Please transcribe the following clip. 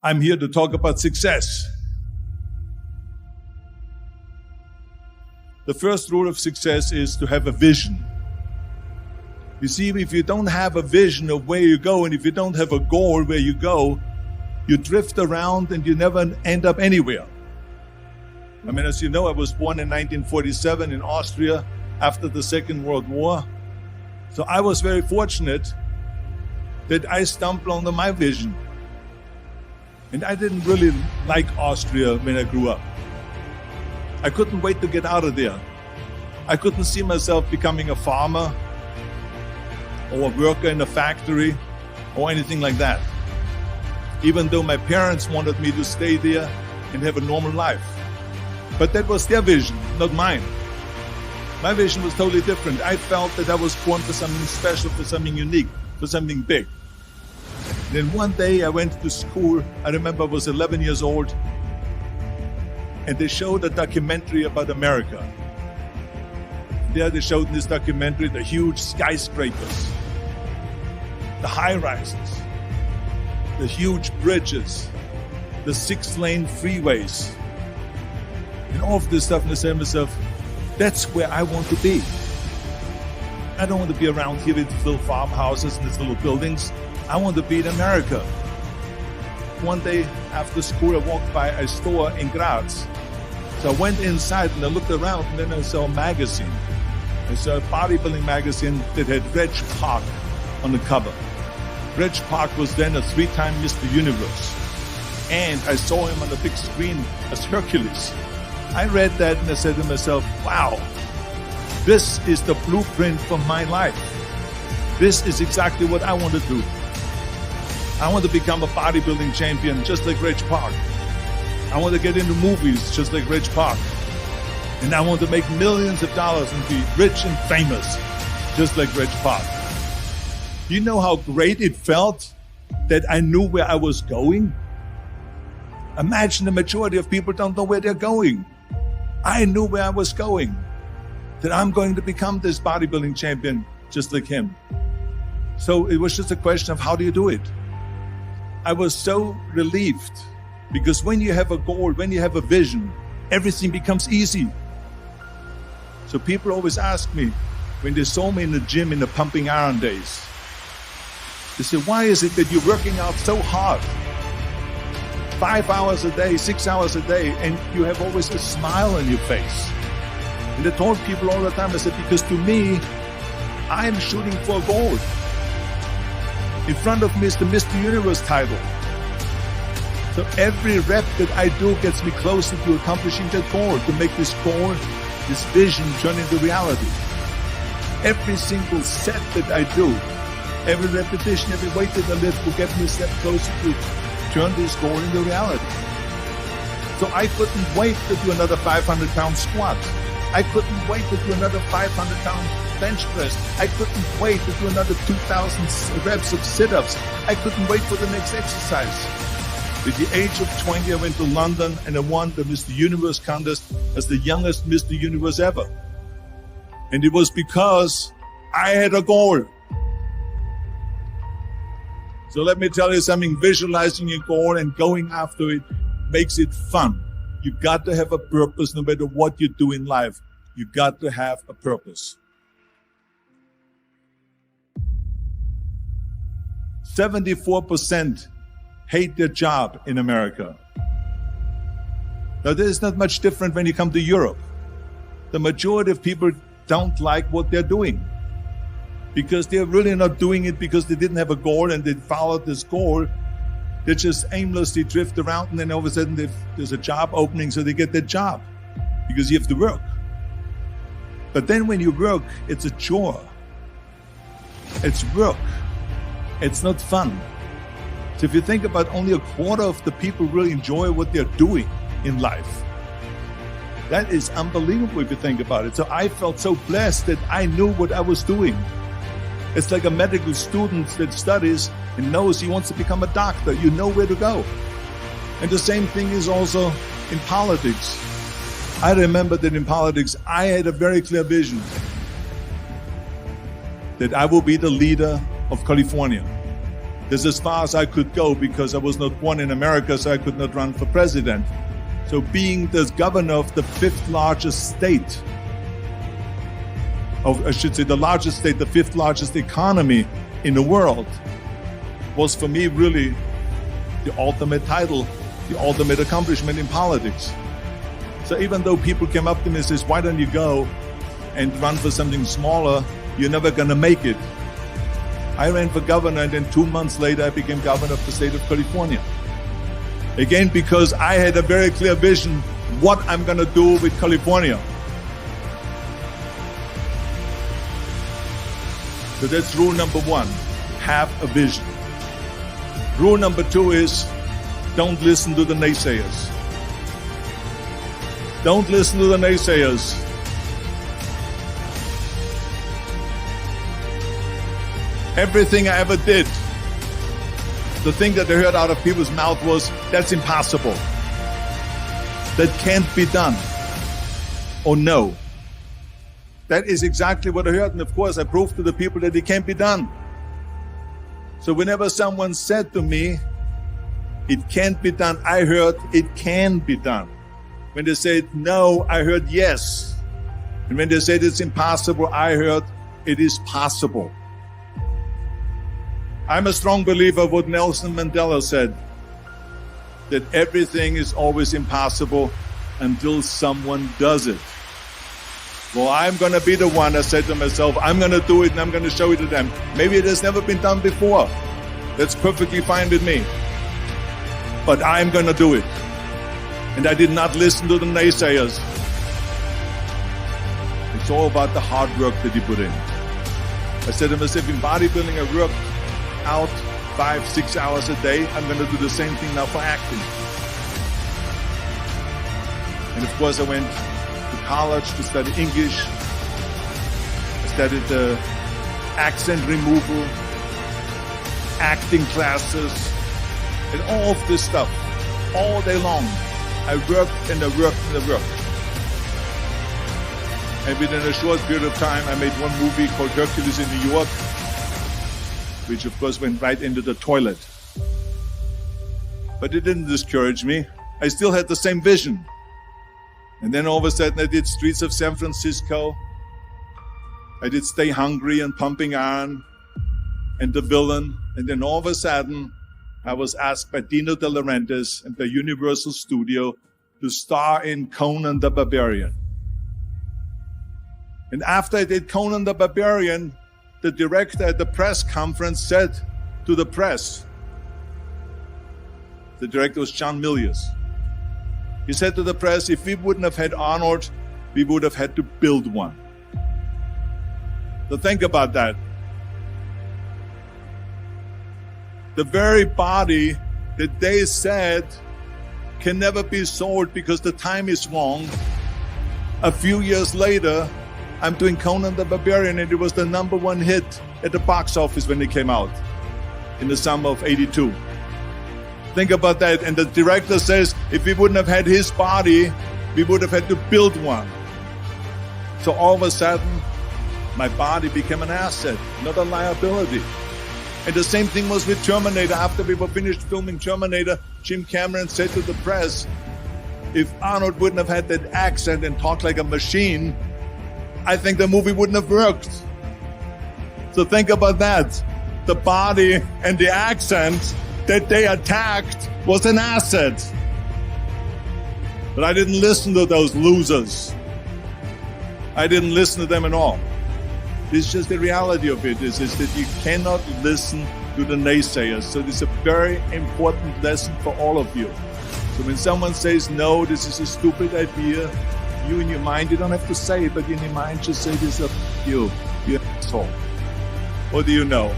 I'm here to talk about success. The first rule of success is to have a vision. You see, if you don't have a vision of where you go, and if you don't have a goal where you go, you drift around and you never end up anywhere. I mean, as you know, I was born in 1947 in Austria after the Second World War. So I was very fortunate that I stumbled onto my vision. And I didn't really like Austria when I grew up. I couldn't wait to get out of there. I couldn't see myself becoming a farmer or a worker in a factory or anything like that. Even though my parents wanted me to stay there and have a normal life. But that was their vision, not mine. My vision was totally different. I felt that I was born for something special, for something unique, for something big. Then one day I went to school. I remember I was 11 years old. And they showed a documentary about America. There they showed in this documentary the huge skyscrapers, the high-rises, the huge bridges, the 6-lane freeways, and all of this stuff. And I said to myself, that's where I want to be. I don't want to be around here with little farmhouses and these little buildings. I want to be in America. One day after school, I walked by a store in Graz. So I went inside and I looked around, and then I saw a magazine. I saw a bodybuilding magazine that had Reg Park on the cover. Reg Park was then a 3-time Mr. Universe. And I saw him on the big screen as Hercules. I read that and I said to myself, wow, this is the blueprint for my life. This is exactly what I want to do. I want to become a bodybuilding champion just like Reg Park. I want to get into movies just like Reg Park. And I want to make millions of dollars and be rich and famous just like Reg Park. Do you know how great it felt that I knew where I was going? Imagine the majority of people don't know where they're going. I knew where I was going, that I'm going to become this bodybuilding champion just like him. So it was just a question of how do you do it? I was so relieved because when you have a goal, when you have a vision, everything becomes easy. So people always ask me, when they saw me in the gym in the pumping iron days, they say, why is it that you're working out so hard? 5 hours a day, 6 hours a day, and you have always a smile on your face. And I told people all the time, I said, because to me, I am shooting for a goal. In front of me is the Mr. Universe title. So every rep that I do gets me closer to accomplishing that goal, to make this goal, this vision turn into reality. Every single set that I do, every repetition, every weight that I lift will get me a step closer to turn this goal into reality. So I couldn't wait to do another 500-pound squat. I couldn't wait to do another 500-pound bench press. I couldn't wait to do another 2,000 reps of sit-ups. I couldn't wait for the next exercise. At the age of 20, I went to London and I won the Mr. Universe contest as the youngest Mr. Universe ever. And it was because I had a goal. So let me tell you something, visualizing your goal and going after it makes it fun. You got to have a purpose no matter what you do in life. You got to have a purpose. 74% hate their job in America. Now, this is not much different when you come to Europe. The majority of people don't like what they're doing because they're really not doing it because they didn't have a goal and they followed this goal. They just aimlessly drift around, and then all of a sudden there's a job opening, so they get that job because you have to work. But then when you work, it's a chore. It's work. It's not fun. So if you think about only a quarter of the people really enjoy what they're doing in life, that is unbelievable if you think about it. So I felt so blessed that I knew what I was doing. It's like a medical student that studies and knows he wants to become a doctor. You know where to go. And the same thing is also in politics. I remember that in politics, I had a very clear vision that I will be the leader of California. This is as far as I could go because I was not born in America, so I could not run for president. So being the governor of the fifth largest state, I should say the largest state, the fifth largest economy in the world, was for me really the ultimate title, the ultimate accomplishment in politics. So even though people came up to me and says, why don't you go and run for something smaller, you're never gonna make it. I ran for governor, and then 2 months later I became governor of the state of California. Again, because I had a very clear vision what I'm gonna do with California. So that's rule number one, have a vision. Rule number two is, don't listen to the naysayers. Don't listen to the naysayers. Everything I ever did, the thing that I heard out of people's mouth was, that's impossible. That can't be done. Or no. That is exactly what I heard, and of course I proved to the people that it can't be done. So whenever someone said to me, it can't be done, I heard, it can be done. When they said no, I heard yes. And when they said it's impossible, I heard it is possible. I'm a strong believer of what Nelson Mandela said, that everything is always impossible until someone does it. Well, I'm going to be the one, I said to myself, I'm going to do it and I'm going to show it to them. Maybe it has never been done before. That's perfectly fine with me. But I'm going to do it. And I did not listen to the naysayers. It's all about the hard work that you put in. I said to myself, in bodybuilding, I worked out 5-6 hours a day. I'm going to do the same thing now for acting. And of course, I went to college to study English. I studied accent removal, acting classes, and all of this stuff all day long. I worked and I worked and I worked. And within a short period of time, I made one movie called Hercules in New York, which of course went right into the toilet. But it didn't discourage me. I still had the same vision. And then all of a sudden I did Streets of San Francisco. I did Stay Hungry and Pumping Iron and The Villain. And then all of a sudden I was asked by Dino De Laurentiis and by Universal Studio to star in Conan the Barbarian. And after I did Conan the Barbarian, the director at the press conference said to the press, the director was John Milius. He said to the press, if we wouldn't have had Arnold, we would have had to build one. So think about that. The very body that they said can never be sold because the time is wrong. A few years later, I'm doing Conan the Barbarian, and it was the #1 hit at the box office when it came out in the summer of '82. Think about that. And the director says, if we wouldn't have had his body, we would have had to build one. So all of a sudden, my body became an asset, not a liability. And the same thing was with Terminator. After we were finished filming Terminator, Jim Cameron said to the press, if Arnold wouldn't have had that accent and talked like a machine, I think the movie wouldn't have worked. So think about that. The body and the accent that they attacked was an asset. But I didn't listen to those losers. I didn't listen to them at all. This is just the reality of it, is that you cannot listen to the naysayers. So this is a very important lesson for all of you. So when someone says, no, this is a stupid idea, you in your mind, you don't have to say it, but in your mind just say this, you're an asshole. What do you know?